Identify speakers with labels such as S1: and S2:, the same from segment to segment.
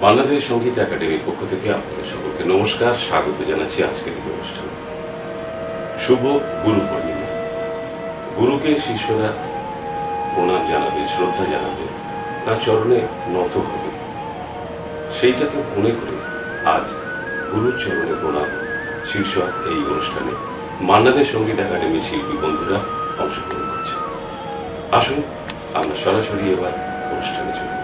S1: বাংলাদেশ সঙ্গীত একাডেমির পক্ষ থেকে আপনাদের সকলকে নমস্কার, স্বাগত জানাচ্ছি আজকের এই অনুষ্ঠানে। শুভ গুরু পূর্ণিমা। গুরুকে শিষ্যরা প্রণাম জানাবে, শ্রদ্ধা জানাবে, তার চরণে নত হবে। সেইটাকে মনে করে আজ গুরুর চরণে প্রণাম শীর্ষক এই অনুষ্ঠানে বাংলাদেশ সঙ্গীত একাডেমির শিল্পী বন্ধুরা অংশগ্রহণ করছে। আসুন আমরা সরাসরি এবার অনুষ্ঠানে চলে যাই।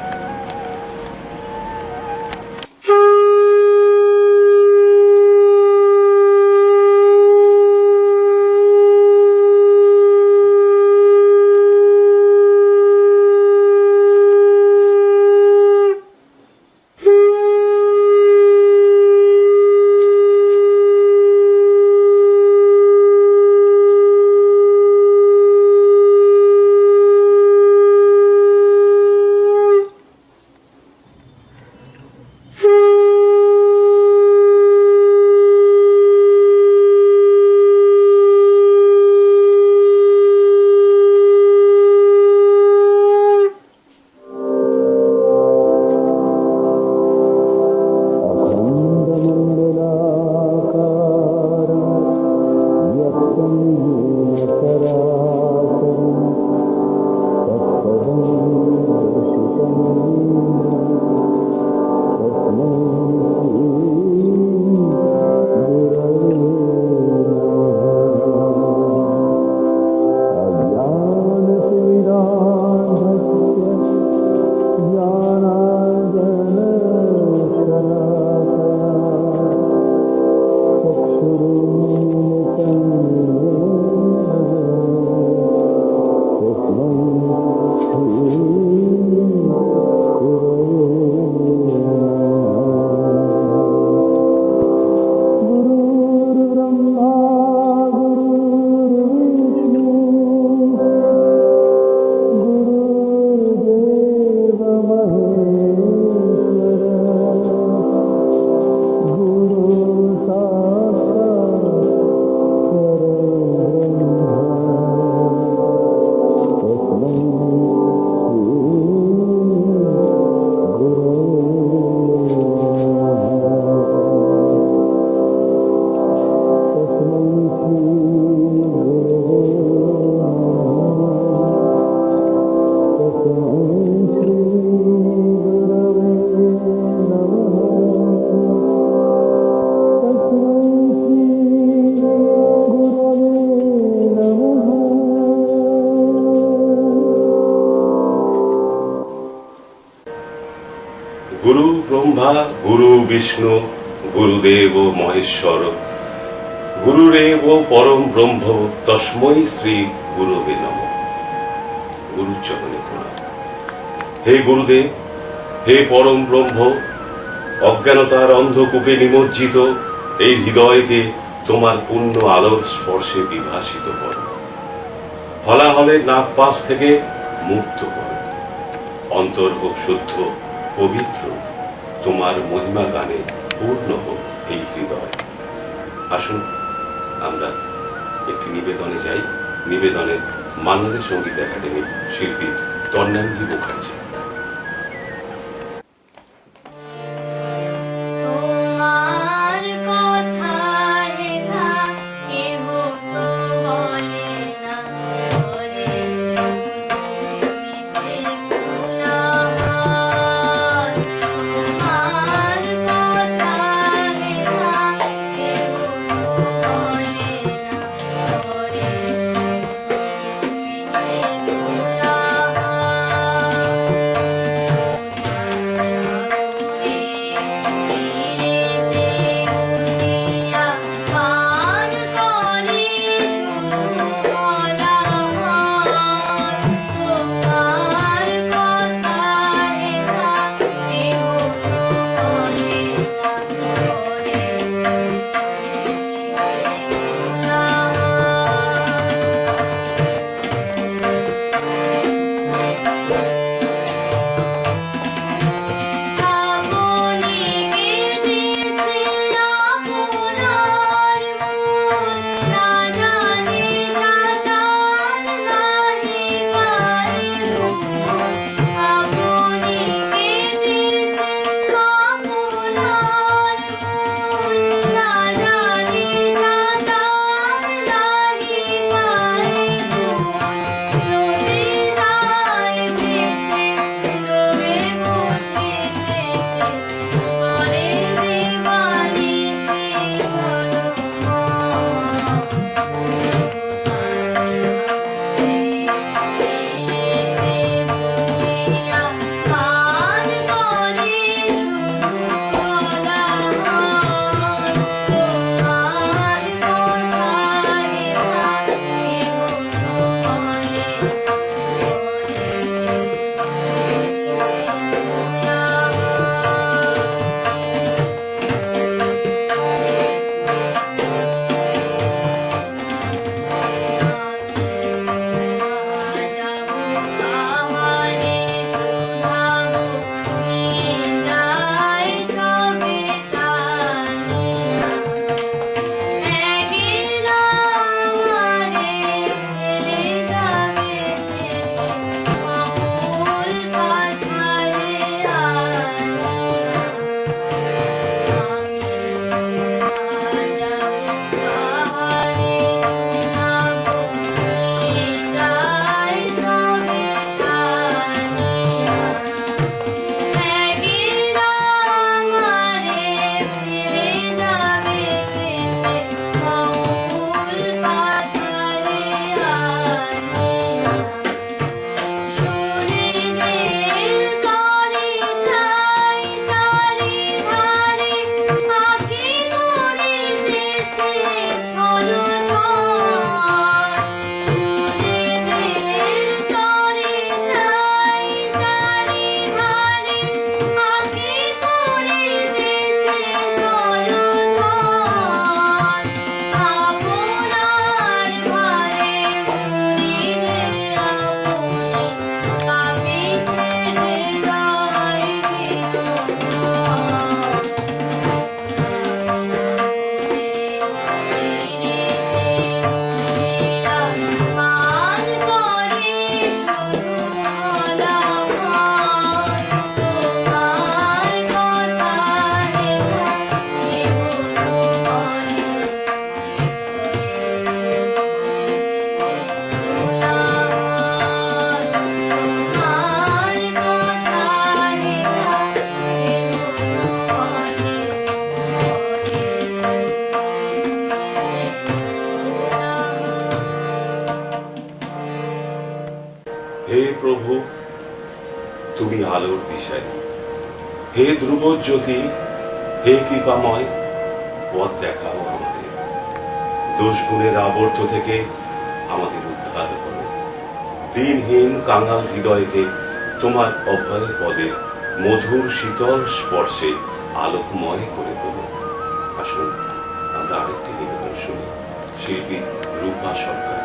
S1: গুরু ব্রহ্মা গুরু বিষ্ণু গুরুদেব মহেশ্বর গুরুরেব পরম ব্রহ্ম তস্মৈ শ্রী গুরবে নমঃ। গুরুর চরণে প্রণাম। হে গুরুদেব, হে পরম ব্রহ্ম, অজ্ঞানতার অন্ধকূপে নিমজ্জিত এই হৃদয়কে তোমার পূর্ণ আলোর স্পর্শে বিভাসিত করো। হলাহলের নাগপাশ থেকে মুক্ত করো। অন্তর হোক শুদ্ধ পবিত্র, তোমার মহিমা গানে পূর্ণ হোক এই হৃদয়। আসুন আমরা একটি নিবেদনে যাই। নিবেদনে বাংলাদেশ সঙ্গীত একাডেমির শিল্পী তন্নাঙ্গী মুখার্জি। তুমি আলোর দিশারি। হে ধ্রুব জ্যোতি, হে কৃপাময়, পথ দেখাও আমাদের। দোষগুণের আবর্ত থেকে আমাদের উদ্ধার করো। দিনহীন কাঙাল হৃদয়কে তোমার অভয় পদের মধুর শীতল স্পর্শে আলোকময় করে তোলো। আসুন আমরা আরেকটি নিবেদন শুনি, শিল্পী রূপা সরকার।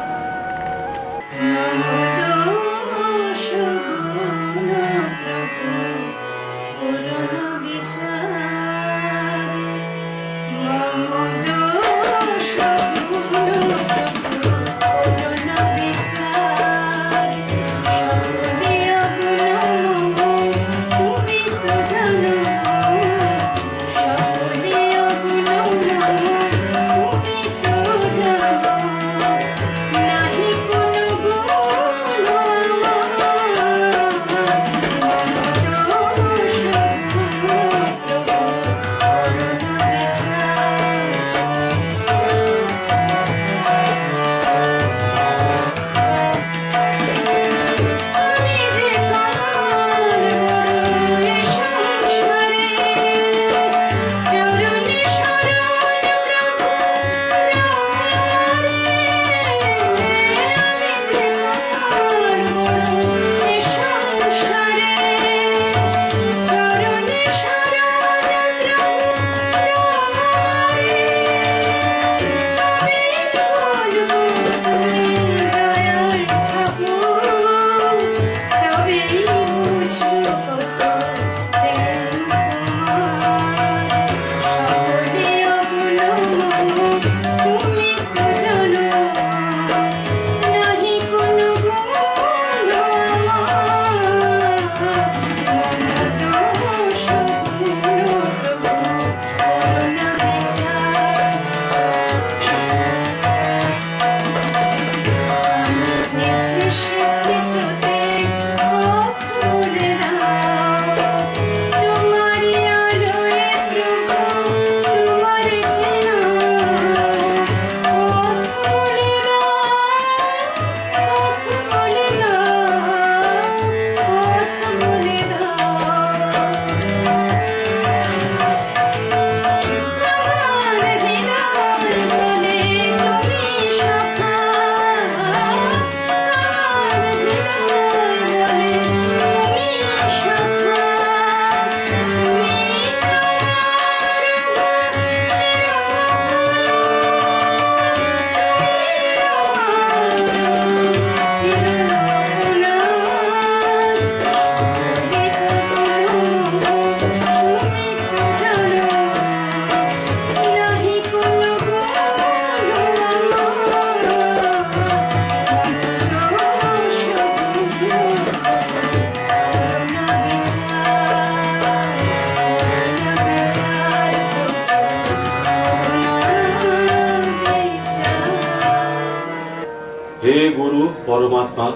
S1: হে গুরু পরমাত্মা,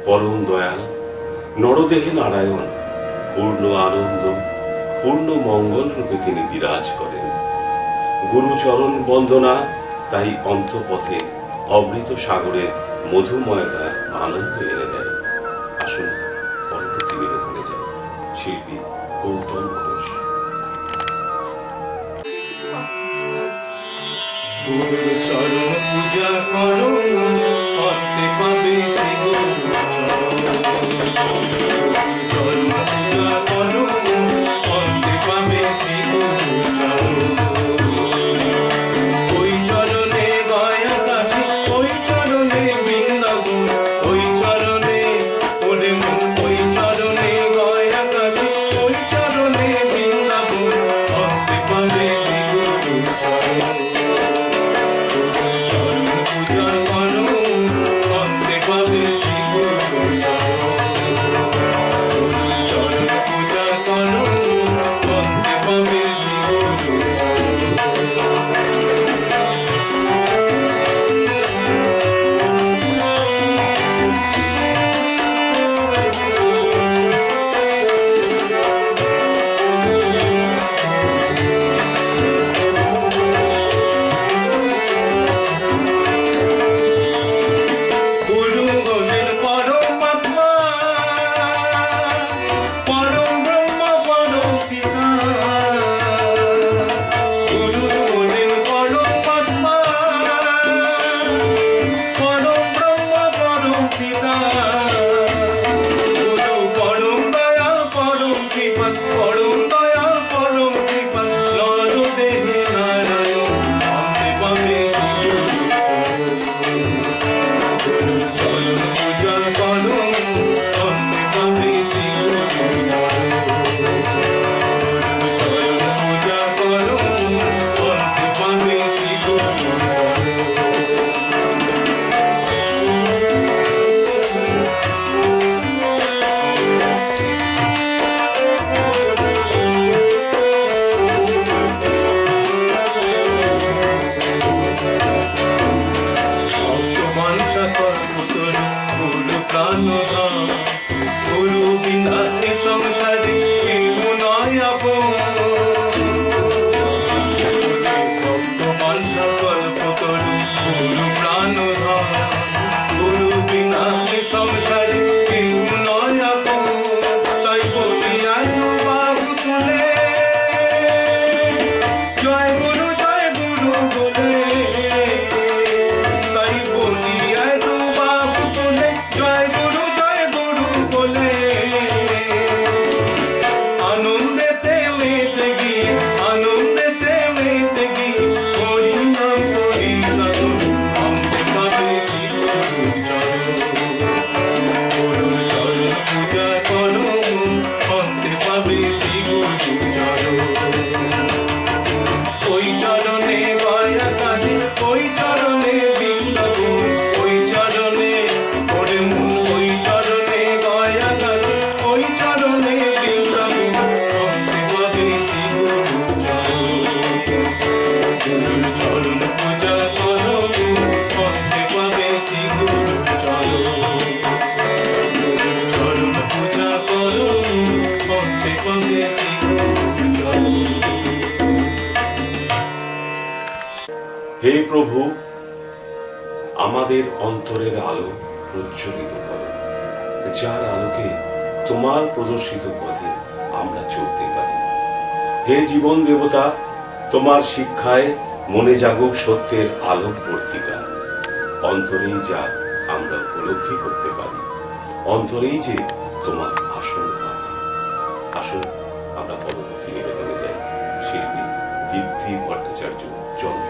S1: পরম দয়াল, নরদেহে নারায়ণ, পূর্ণ আনন্দ, পূর্ণ মঙ্গল রূপে তিনি বিরাজ করেন। গুরুচরণ বন্দনা তাই অন্তপথে অমৃত সাগরের মধুময়তা আনন্দ এনে দেয়। আসুন পরবর্তী নিবেদনে যাই, শিল্পী গৌতম ঘোষ।
S2: গুরুর চরণ পূজা করো, অন্তে পাবে সে গুরুর চরণ। গুরুর চরণ পূজা করো, অন্তে পাবে সে গুরুর চরণ। ওই চরণে গয়া কাছে, ওই চরণে বৃন্দাবন, ওই চরণে ওরে মন, ওই চরণে গয়া কাছে, ওই চরণে বৃন্দাবন, অন্তে পাবে সে গুরুর চরণ। চরণ পূজা করো, অন্তে পাবে
S1: প্রভু আমাদের অন্তরের আলো প্রজ্বলিত করো, যার আলোকে তোমার প্রদর্শিত পথে আমরা চলতে পারি। হে জীবন দেবতা, তোমার শিক্ষায় মনে জাগুক সত্যের আলোক বর্তিকা। অন্তরেই যা আমরা উপলব্ধি করতে পারি, অন্তরেই যে তোমার আসল কথা। আসল আমরা পরবর্তী নিবেদনে যাই। শিল্পী দীপ্তি ভট্টাচার্য, চন্দ্র।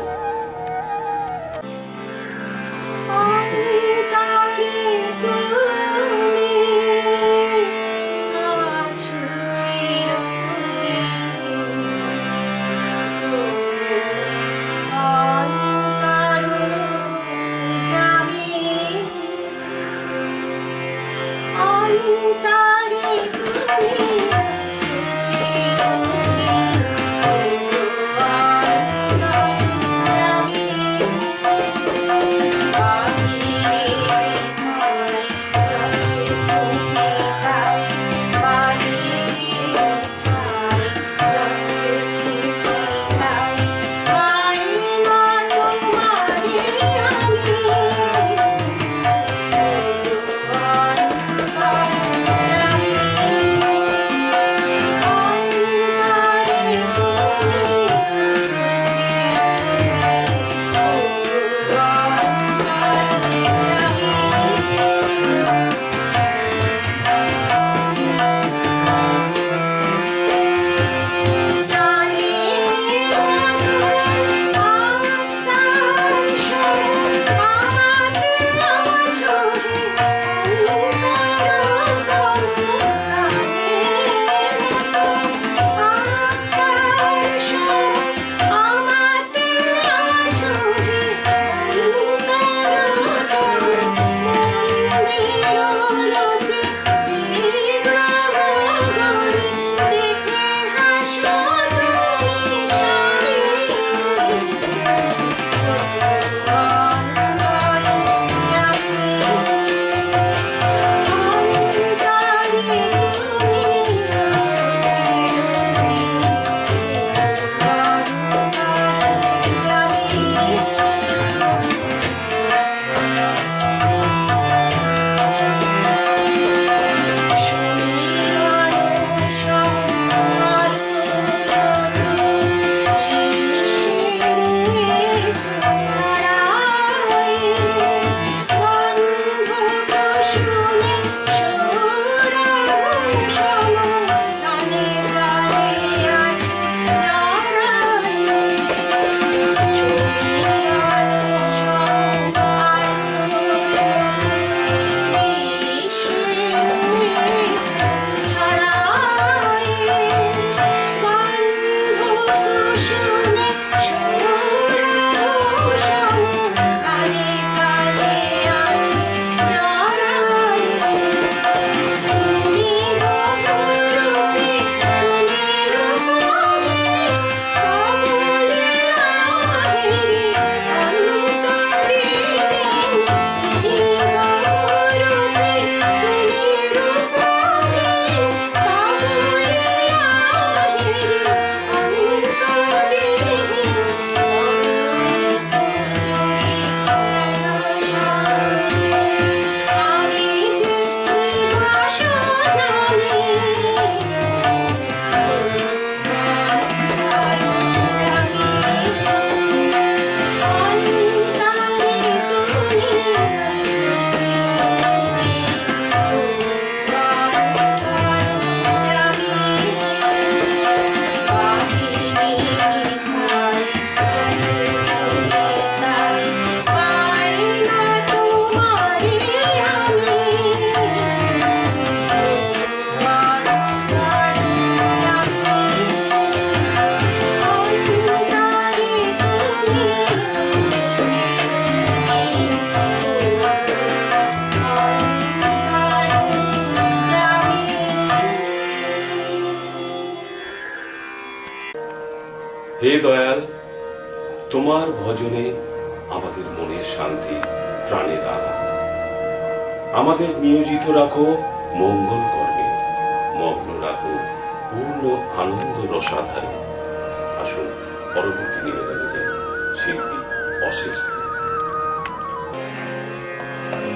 S1: হে দয়াল, তোমার ভজনে আমাদের মনের শান্তি, প্রাণের আরাম। আমাদের নিয়োজিত রাখো মঙ্গল কর্মে, মগ্ন রাখো পূর্ণ আনন্দ রসাধারে। আসুন পরবর্তী নিবেদনে যাই। শিল্পী অশেষ দিন।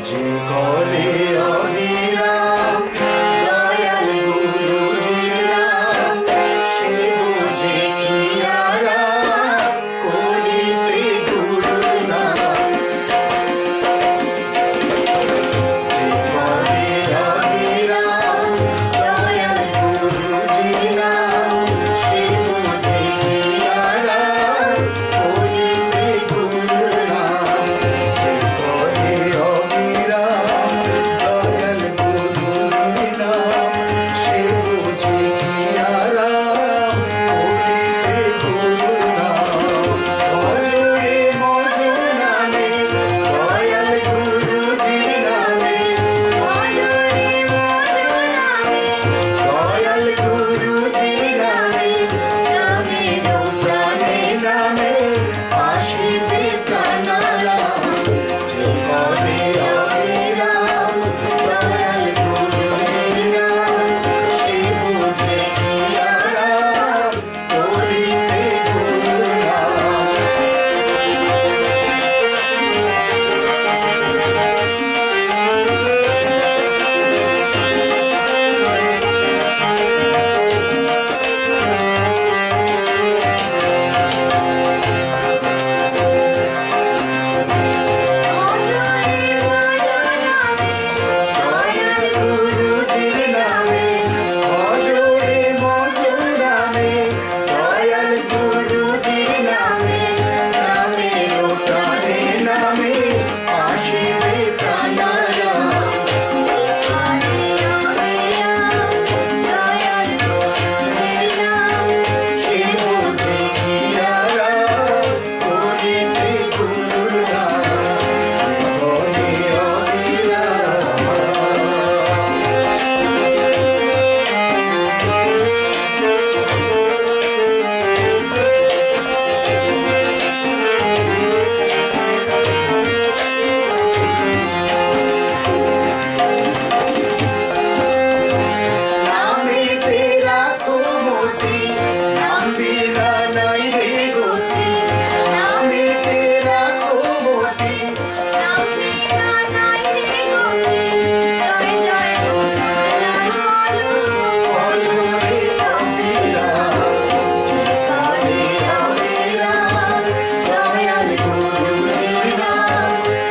S3: যে করে অবিরাম দয়াল গুরুজির নাম, সে বুঝে কি আরাম করিতে গুরুর নাম। যে করে অবিরাম দয়াল গুরুজির নাম, সে বুঝে কি আরাম করিতে গুরুর নাম। যে করে অবিরাম দয়াল গুরুজির নাম, সে বুঝে কি আরাম করিতে গুরুর নাম। অজরে মজু নামে দয়াল গুরুজির নামে, অজরে মজু নামে দয়াল গুরুজির নামে, নামেরও প্রাণে নামে আসিবে প্রাণারাম। যে করে অবিরাম দয়াল গুরুজির নাম, সে বুঝে কি আরাম করিতে গুরুর নাম। দয়াল গুরুজির নামে, অজরে মজু নামে দয়াল গুরুজির নামে, নামেরও প্রাণে নামে আসিবে প্রাণারাম। সে বুঝে কি আরাম করিতে গুরুর নাম। যে করে অবিরাম নামেতে রাখো মতি, নাম বিনা নাই রে গতি। নামেতে রাখো মতি, নাম বিনা নাই রে গতি। বলো রে অবিরাম। যে করে অবিরাম দয়াল গুরুজির নাম,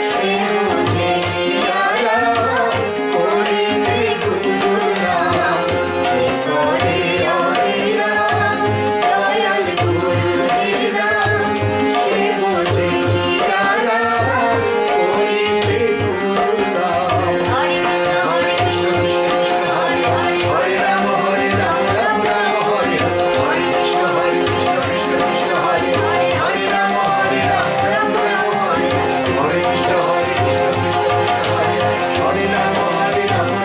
S3: সে বুঝে কি আরাম করিতে গুরুর নাম। যে করে অবিরাম দয়াল গুরুজির নাম, সে বুঝে কি আরাম করিতে গুরুর নাম। হরে কৃষ্ণ কৃষ্ণ কৃষ্ণ হরে হরে, হরে রাম রাম রাম হরে, হরে কৃষ্ণ কৃষ্ণ কৃষ্ণ হরে হরে, হরে রাম রাম রাম হরে, হরে কৃষ্ণ কৃষ্ণ কৃষ্ণ হরে, হরে রাম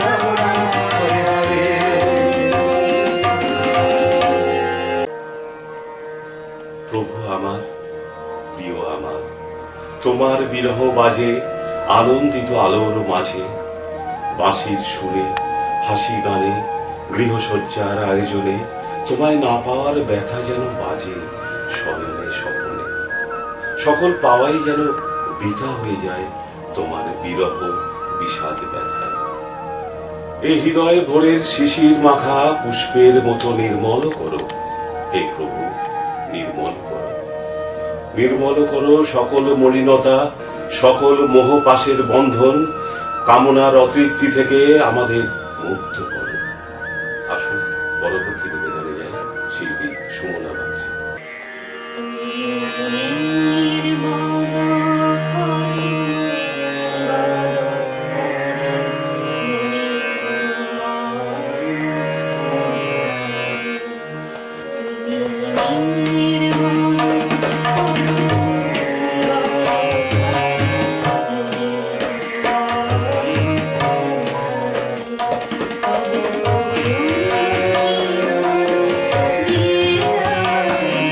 S3: রাম রাম হরে হরে।
S1: প্রভু আমার, প্রিয় আমার, তোমার বিরহ বাজে আনন্দিত আলোর মাঝে, বাঁশির সুরে হাসি গানে গৃহসজ্জার আয়োজনে, তোমায় না পাওয়ার ব্যথা যেন বাজে শয়নে স্বপনে। সকল পাওয়াই যেন বৃথা হয়ে যায় তোমার বিরহ বিষাদ ব্যথায়। এই হৃদয় ভোরের শিশির মাখা পুষ্পের মতো নির্মল করো হে প্রভু, নির্মল করো। নির্মল করো সকল মলিনতা, সকল মোহ পাশের বন্ধন, কামনার অতৃপ্তি থেকে আমাদের মুক্ত করো। আসুন পরবর্তী নিবেদনে যাই। শিল্পী সুমনা বাগচি।
S4: Oh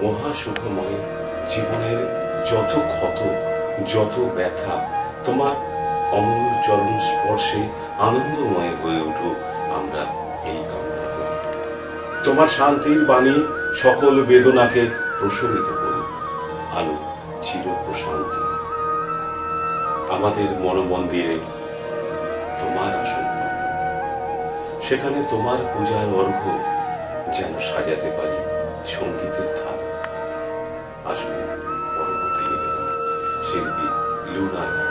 S1: মহাসুখময় জীবনের যত ক্ষত, যত ব্যথা, তোমার অমূল চরণ স্পর্শে আনন্দময় হয়ে উঠুক, আমরা এই কামনা করি। তোমার শান্তির বাণী সকল বেদনাকে প্রশমিত করুক, আলো চির প্রশান্তি। আমাদের মনোমন্দিরে তোমার আসন পাতা, সেখানে তোমার পূজার অর্ঘ্য যেন সাজাতে পারি সঙ্গীতের থালা। আসলে পরবর্তী নিবেদন শিল্পী লুনা রায়।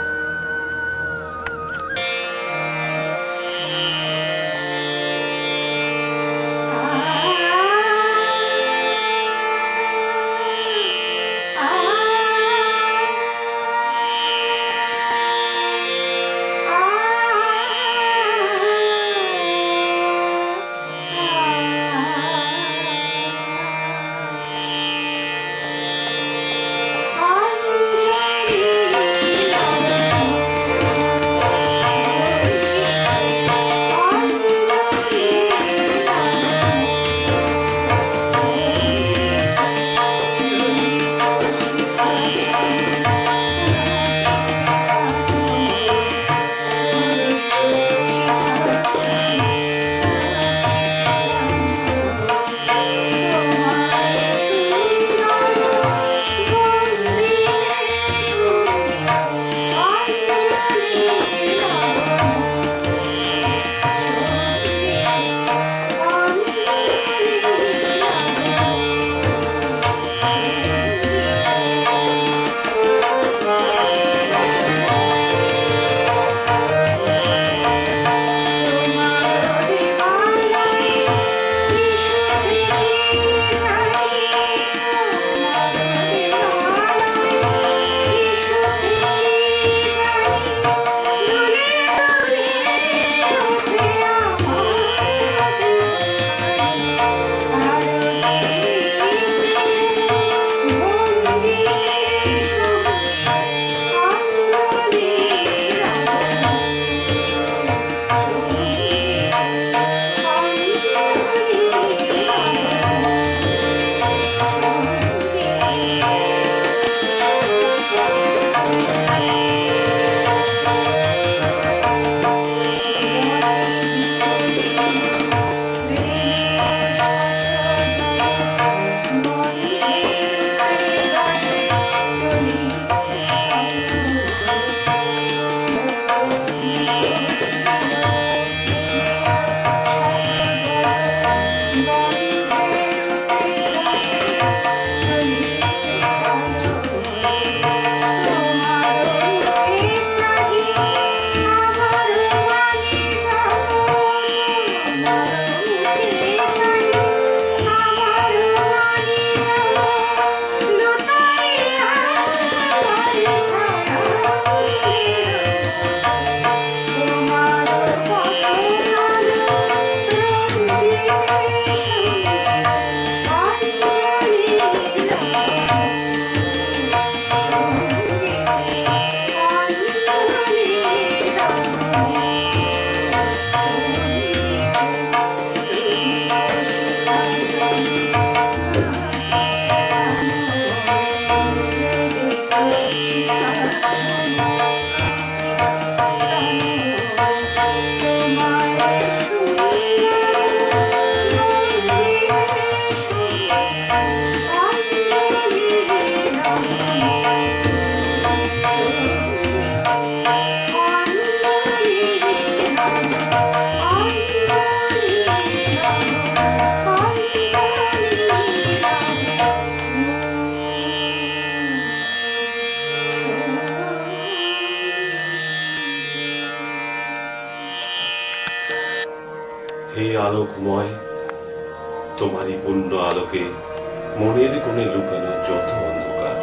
S1: হে আলোকময়, তোমারই পূর্ণ আলোকে মনের কোণে লুকানো যত অন্ধকার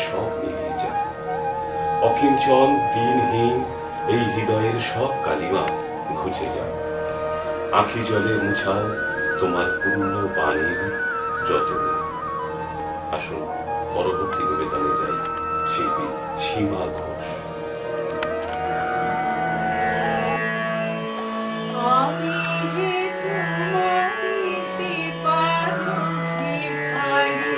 S1: সব মিলিয়ে যাক। অকিঞ্চন দিনহীন এই হৃদয়ের সব কালিমা ঘুচে যাক। আঁখি জলে মুছাও তোমার পূর্ণ বাণীর যতনে। আসুন পরবর্তী নিবেদনে যাই, শিল্পী সীমা ঘোষ।
S4: আমি হে তোমারি কৃপার ভিখারি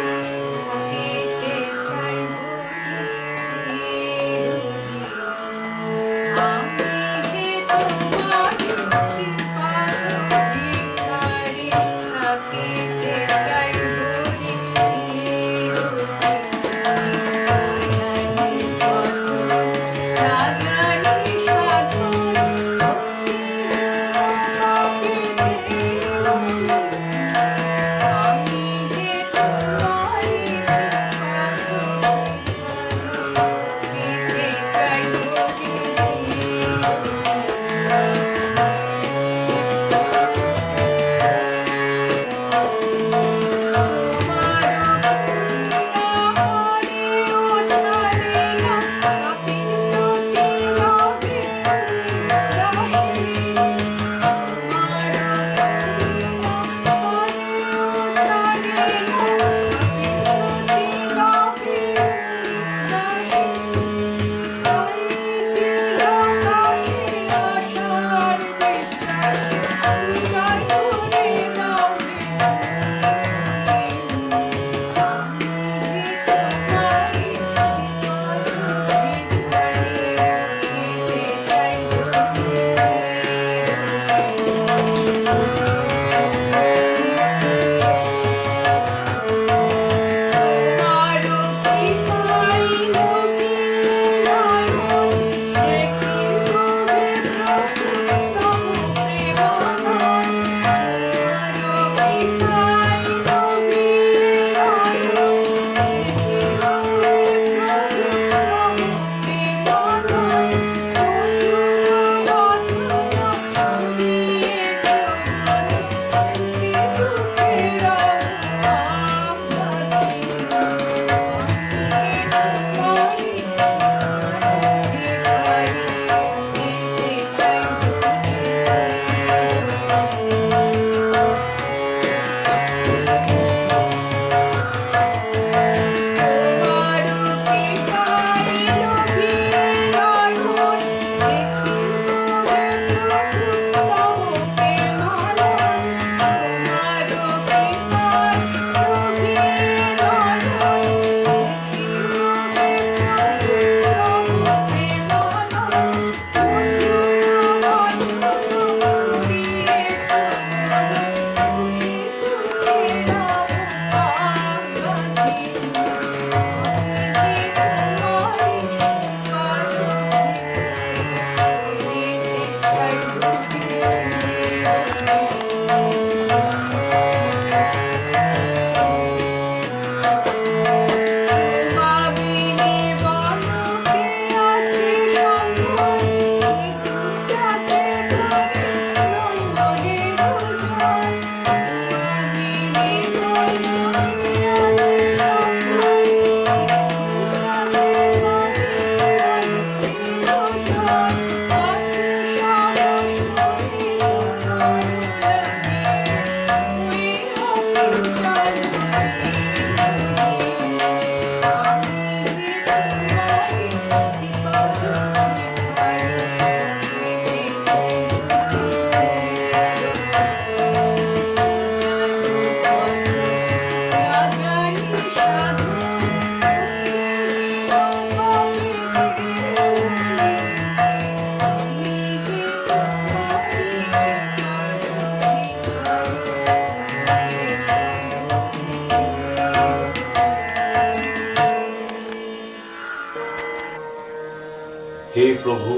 S1: হে প্রভু,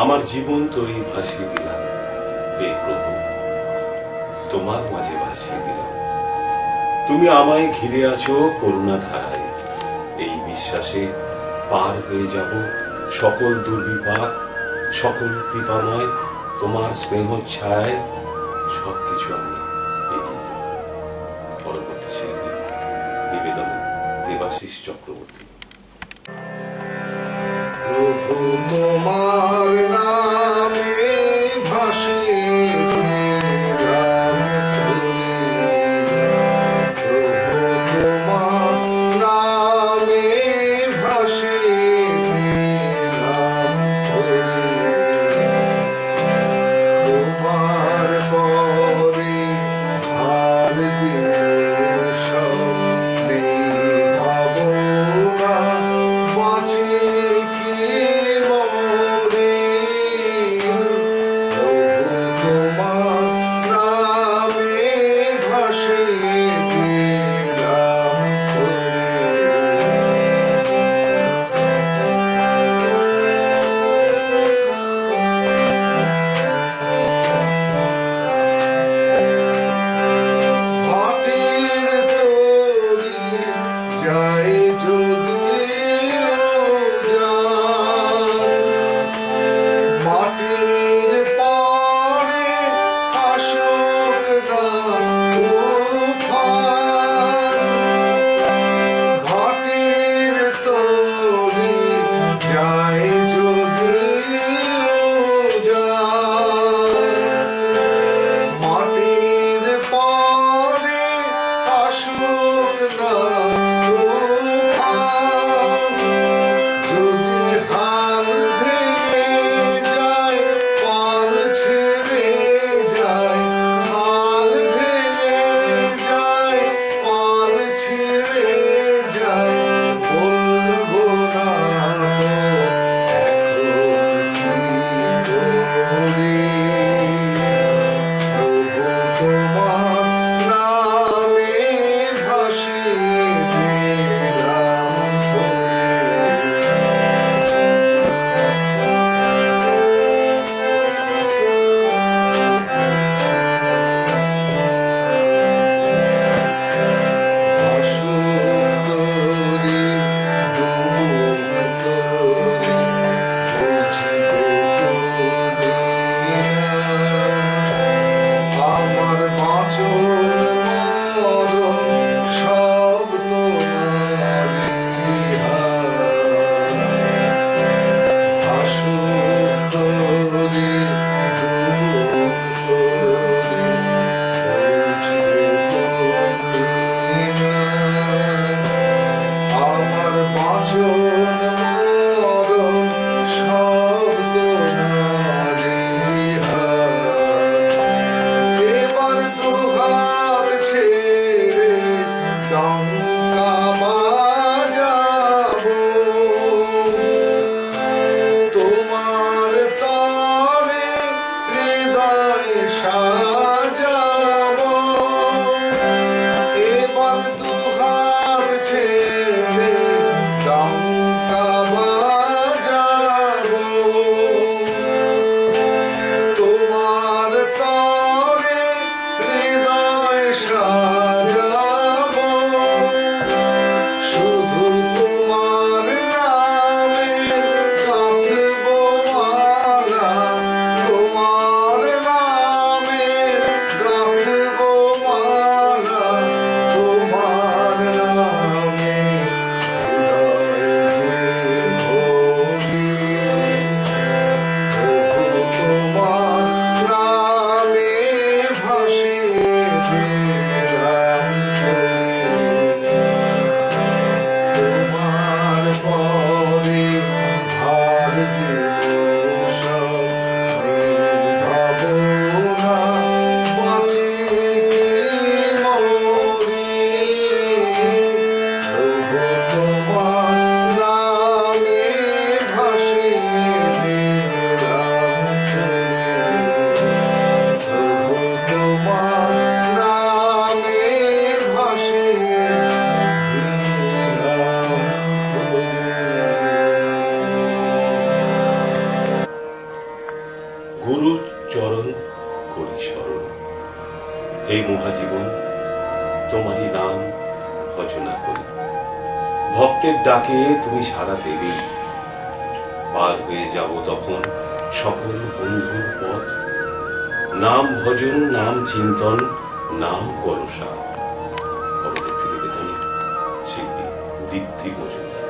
S1: আমার জীবন তরি ভাসিয়ে দিলাম। হে প্রভু, তোমার মাঝে ভাসিয়ে দিলাম। তুমি আমায় ঘিরে আছো করুণা ধারায়। এই বিশ্বাসে পার হয়ে যাব সকল দুর্বিপাক, সকল কৃপাময়। তোমার স্নেহ ছায় সবকিছু আমরা এগিয়ে যাব। পরবর্তী শিল্পী নিবেদন দেবাশিস চক্রবর্তী।
S3: প্রভু তোমার নামে ভাসিয়ে দিলাম তরি। প্রভু তোমার নামে ভাসিয়ে দিলাম তরি। তোমার পরে আর দিল সব নেই ভাবনা, বাঁচি কি মরে। প্রভু তোমার নামে ভাসিয়ে দিলাম তরি। মাটির তরি যায় যদিও যান, মাটির পরে আসুক না তুফান। মাটির তরি যায় যদিও যান, মাটির পরে আসুক না তুফান। যদি হাল ভেঙে যায়, পাল ছিঁড়ে যায়, হাল ভেঙে যায়, পাল ছিঁড়ে যায়, বলবো না তো এখন কি করি। প্রভু তোমার নামে ভাসিয়ে দিলাম তরি। আসুক তরি, ডুবুক তরি, বুঝিবে তুমি আমার বাঁচন মরণ সব তোমারই হাত। আসুক তরি, ডুবুক তরি, বুঝিবে তুমি আমার বাঁচন মরণ সব তোমারই হাত। এবার দুহাত ছেড়ে ডঙ্কা বাজাবো, তোমার তরে হৃদয় সাজাবো। এবার দুহাত ছেড়ে ডঙ্কা বাজাবো, তোমার তরে হৃদয় সাজাবো।
S1: ভজনা করি। ভক্তের ডাকে তুমি সাড়া দেবে, পার হয়ে যাব তখন সকল বন্ধুর পথ। নাম ভজন, নাম চিন্তন, নাম কলসা। পরবর্তী নিবেদনে শিল্পী দীপ্তি মজুমদার।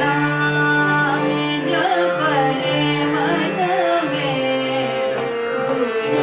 S4: नाम जपले मन में गुरु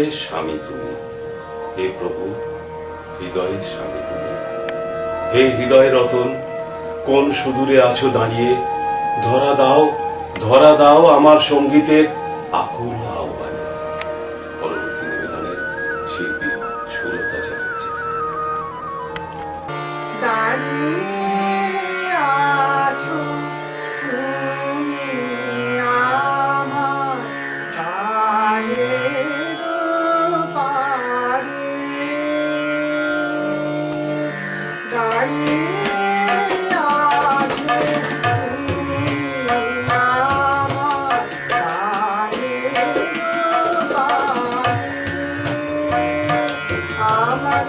S1: হৃদয়ের স্বামী তুমি, হে প্রভু হৃদয়ের স্বামী তুমি। হে হৃদয় রতন, কোন সুদূরে আছো দাঁড়িয়ে, ধরা দাও আমার সঙ্গীতের আকুল আহ্বানে। পরবর্তী নিবেদনে শিল্পী সুলতা চ্যাটার্জি।
S4: দাঁড়িয়ে আছো তুমি আমার প্রাণের পারে, দাঁড়িয়ে আছো তুমি আমার প্রাণের পারে, আমার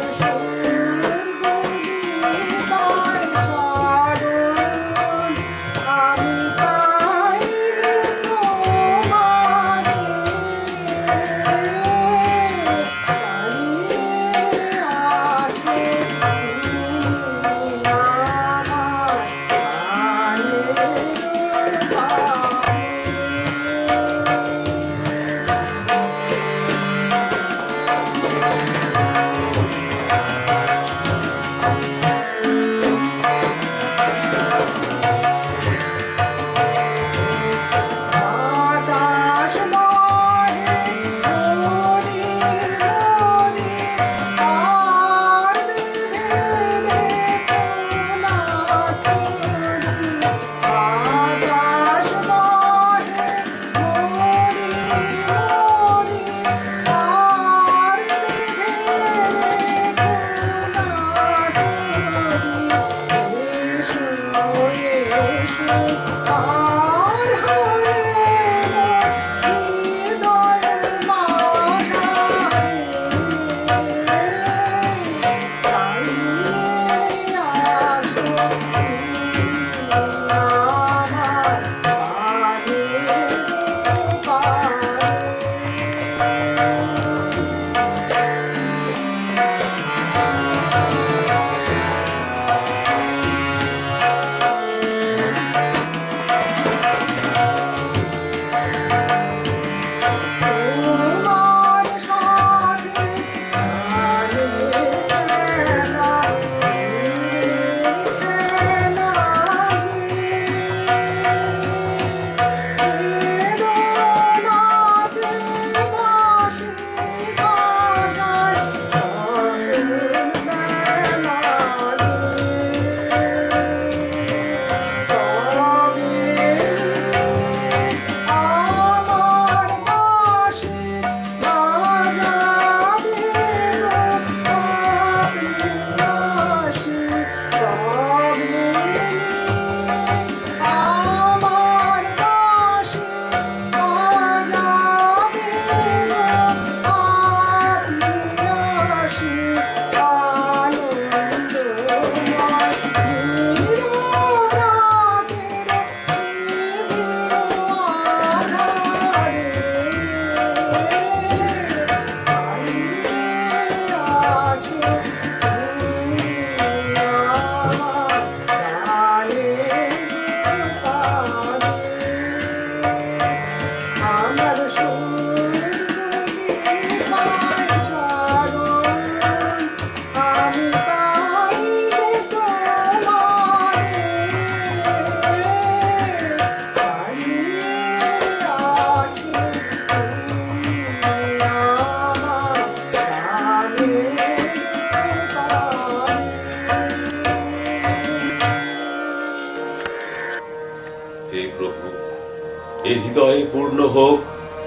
S1: এ হৃদয়ে পূর্ণ হোক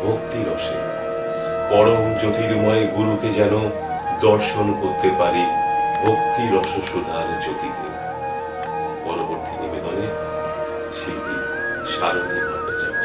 S1: ভক্তি রসে, পরম জ্যোতির্ময় গুরুকে যেন দর্শন করতে পারি ভক্তি রস সুধার জ্যোতিতে। পরবর্তী নিবেদনে শিল্পী শারদী ভট্টাচার্য।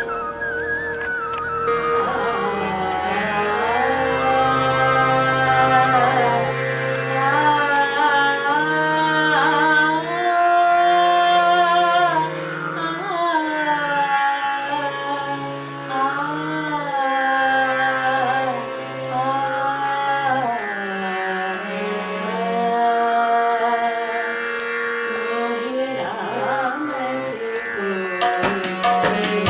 S4: Thank you.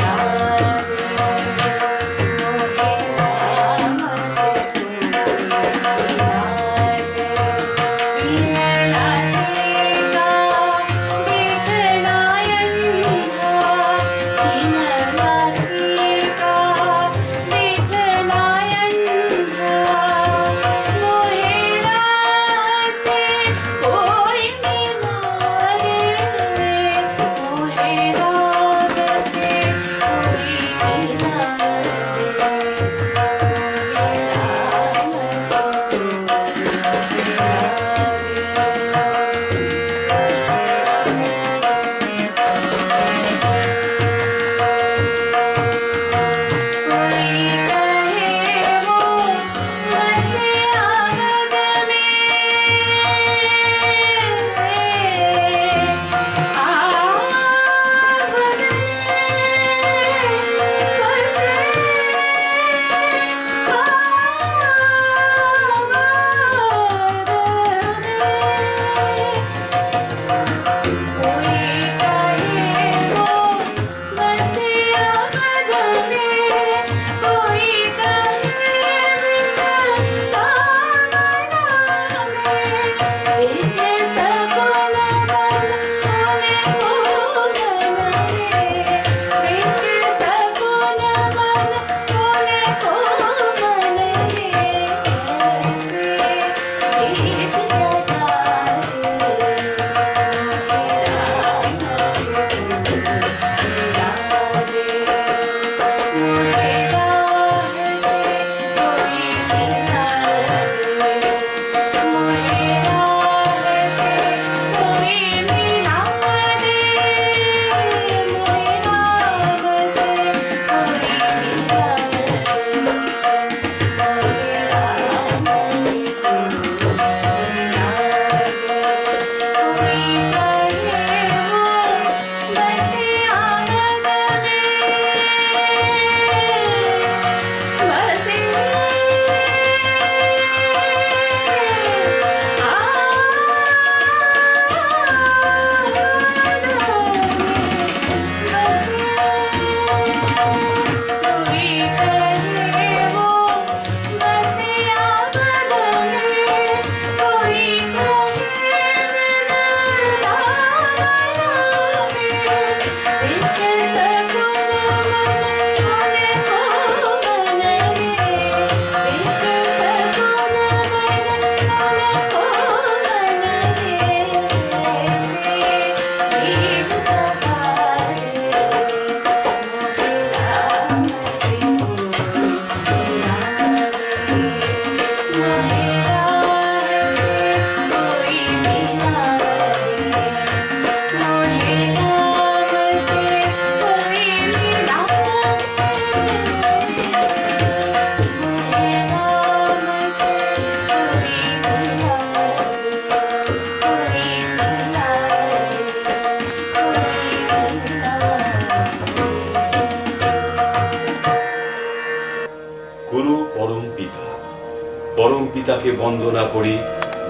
S1: বন্দনা করি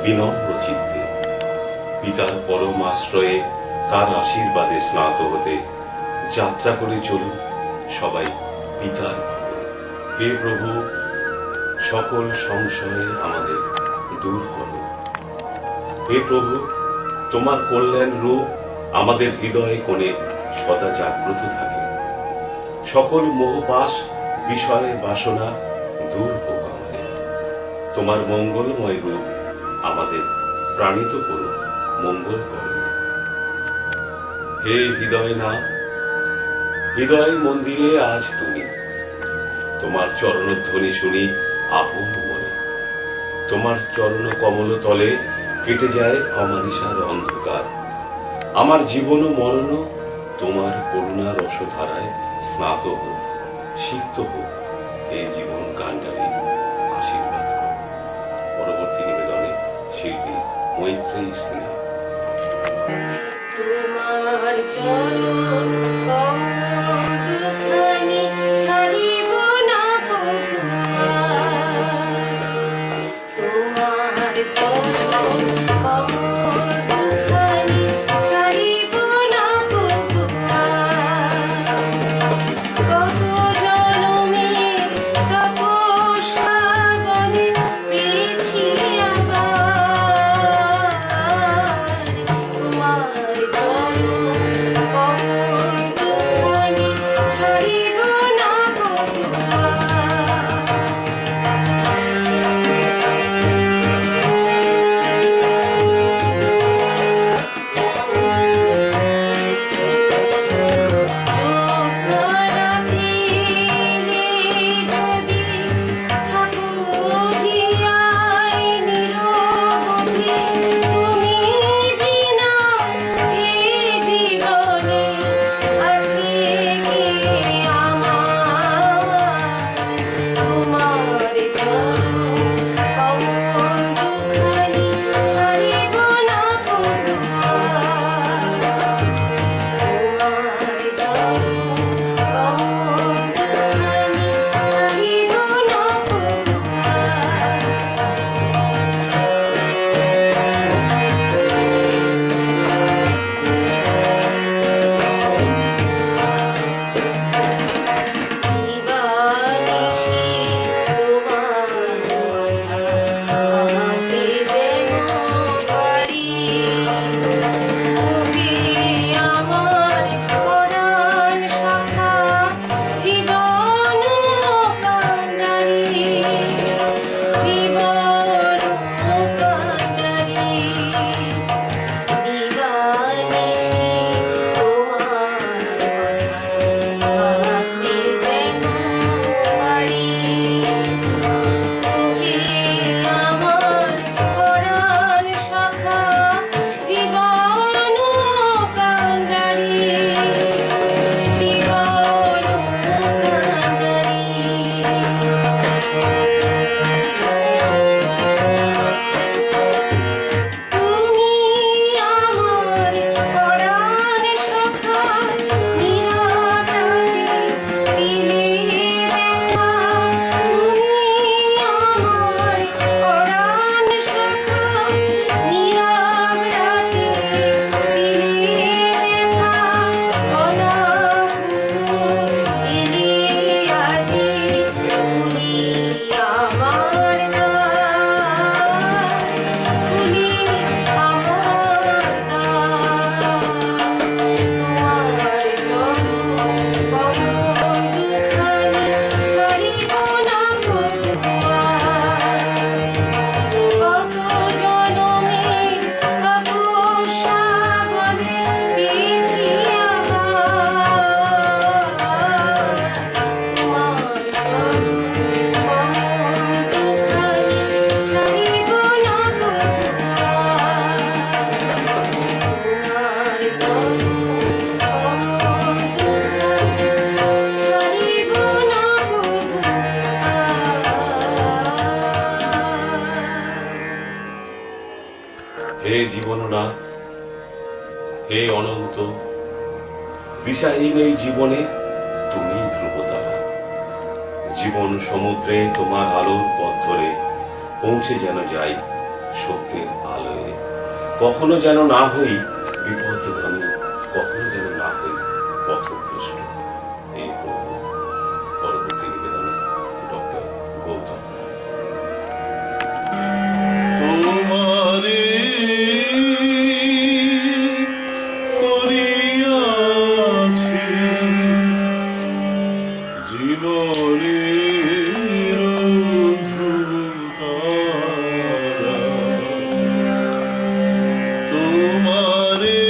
S1: বিনম্র চিত্তে। পিতার পরম আশ্রয়ে তার আশীর্বাদে স্নাত হতে যাত্রা করে চলুন সবাই পিতার ভবনে। হে প্রভু, সকল সংশয় আমাদের দূর করো। হে প্রভু, তোমার কল্যাণ রূপ আমাদের হৃদয়ে কোণে সদা জাগ্রত থাকে। সকল মোহপাশ বিষয়ে বাসনা দূর হোক আমাদের। তোমার মঙ্গলময় রূপ আমাদের প্রাণিত করুক মঙ্গল কর্মে। হে হৃদয়নাথ, হৃদয় মন্দিরে আজ তুমি, তোমার চরণধ্বনি শুনি আপন মনে। তোমার চরণ কমল তলে কেটে যায় অমানিসার অন্ধকার। আমার জীবন ও মরণ তোমার করুণা রসধারায় স্নাত হোক, সিক্ত হোক। এই জীবন কাণ্ডালী আশীর্বাদ করো। পরবর্তী নিবেদনে শিল্পী মৈত্রেয়ী সিনহা।
S5: তোমার চরণ কমল দুখানি ছাড়িব না কভুয়ার। তোমার চরণ কমল দুখানি ছাড়িব না কভুয়ার। কত জনমের তপস্যা বলে পেয়েছি আবার। তোমার চরণ কমল দুখানি ছাড়িব না কভুয়ার। জ্যোৎস্না রাতিরে যদি থাকো হিয়ায় নিরবধি, তুমি বিনা এ জীবনে আছে কি আমার। তোমার চরণ কমল দুখানি ছাড়িব না কভুয়ার। তোমার চরণ কমল দুখানি ছাড়িব না কভুয়ার। দিবানিশি তোমার কথা ভাবতে যেন পারি। তুমি আমার পরাণ সখা, জীবন কান্ডারি। জীবন কান্ডারি। দিবানিশি তোমার কথা ভাবতে যেন পারি। তুমি আমার পরাণ সখা, জীবন কান্ডারি। জীবন কান্ডারি। তুমি আমার পরাণ সখা, নিরাপদে দিলে দেখা। তুমি আমার পরাণ সখা, নিরাপদে দিলে দেখা। অনাহুত এলে আজি খুলি আমার দ্বার। খুলি আমার দ্বার। তোমার চরণ কমল দুখানি ছাড়িব না কভুয়ার। কত জনমের তপস্যা বলে পেয়েছি আবার। তোমার চরণ কমল দুখানি ছাড়িব না কভুয়ার। তোমার চরণ কমল দুখানি ছাড়িব না কভুয়ার।
S1: হে জীবননাথ, হে অনন্ত, দিশাহীন এই জীবনে তুমি ধ্রুবতারা। জীবন সমুদ্রে তোমার আলোর পথ ধরে পৌঁছে যেন যাই সত্যের আলোয়, কখনো যেন না হই বিপদগামী, কখনো যেন না হই পথভ্রষ্ট। এই প্রভু। পরবর্তী নিবেদনে ডক্টর গৌতম রায়।
S2: তোমারে করিয়াছি জীবনের ধ্রুবতারা, তোমারে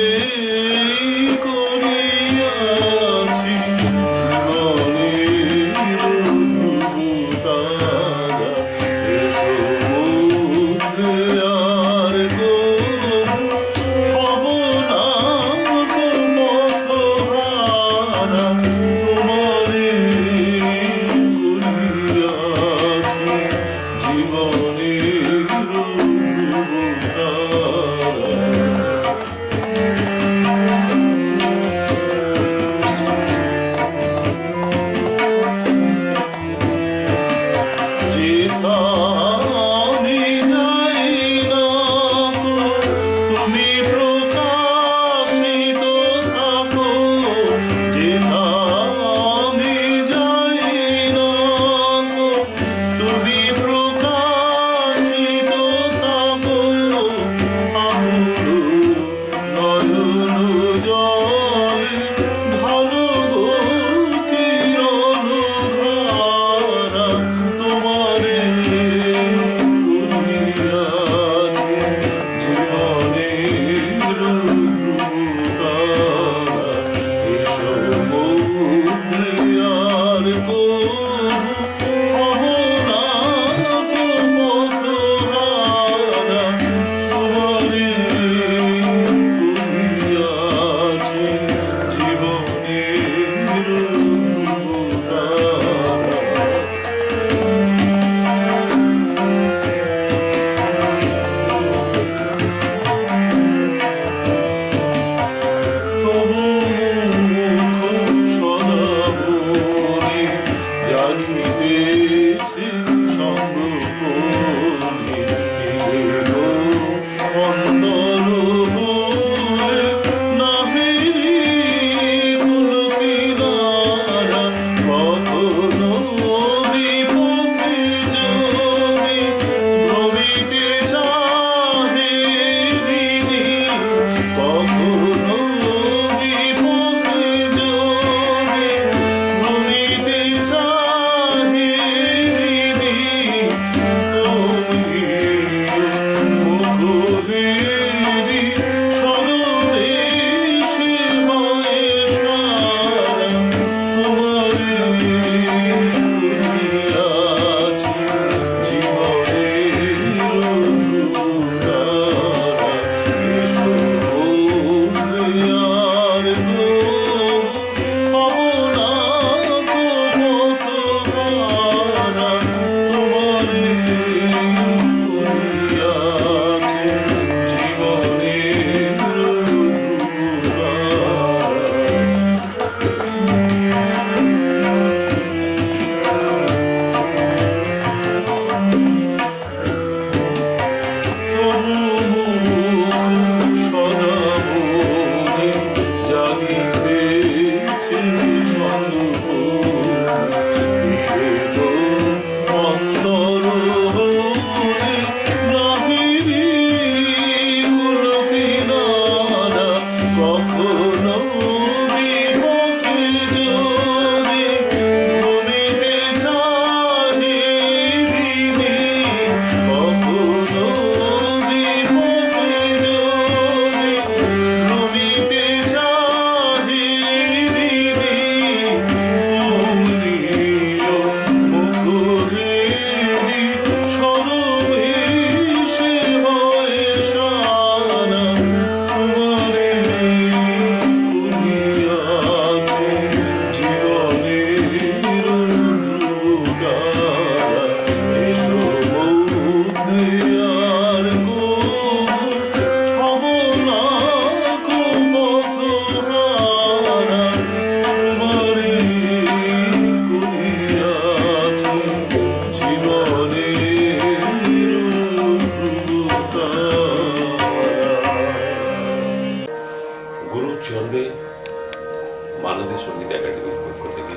S1: বাংলাদেশ সঙ্গীত একাডেমির পক্ষ থেকে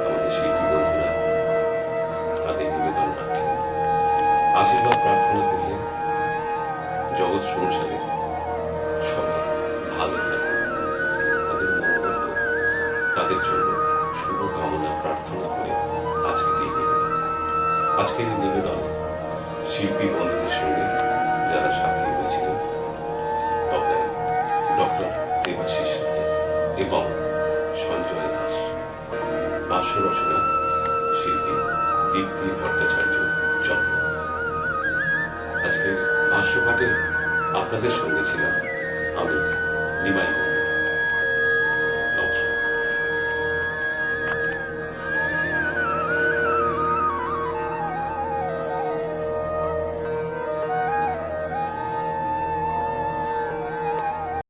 S1: আমাদের শিল্পী বন্ধুরা তাদের নিবেদন রাখলেন, আশীর্বাদ প্রার্থনা করলেন জগৎ সংসারে সবাই ভালো থাকে, তাদের মঙ্গল হোক, তাদের জন্য শুভকামনা প্রার্থনা করে আজকের এই নিবেদনে শিল্পী বন্ধুদের সঙ্গে যারা সাথী হয়েছিলেন তবলায় ডক্টর দেবাশিস রায় এবং সঞ্জয় দাস, ভাষ্য রচনা শিল্পী দীপ্তি ভট্টাচার্য চন্দ্র। আজকের ভাষ্যপাঠে আপনাদের সঙ্গে ছিলাম আমি নিমাই।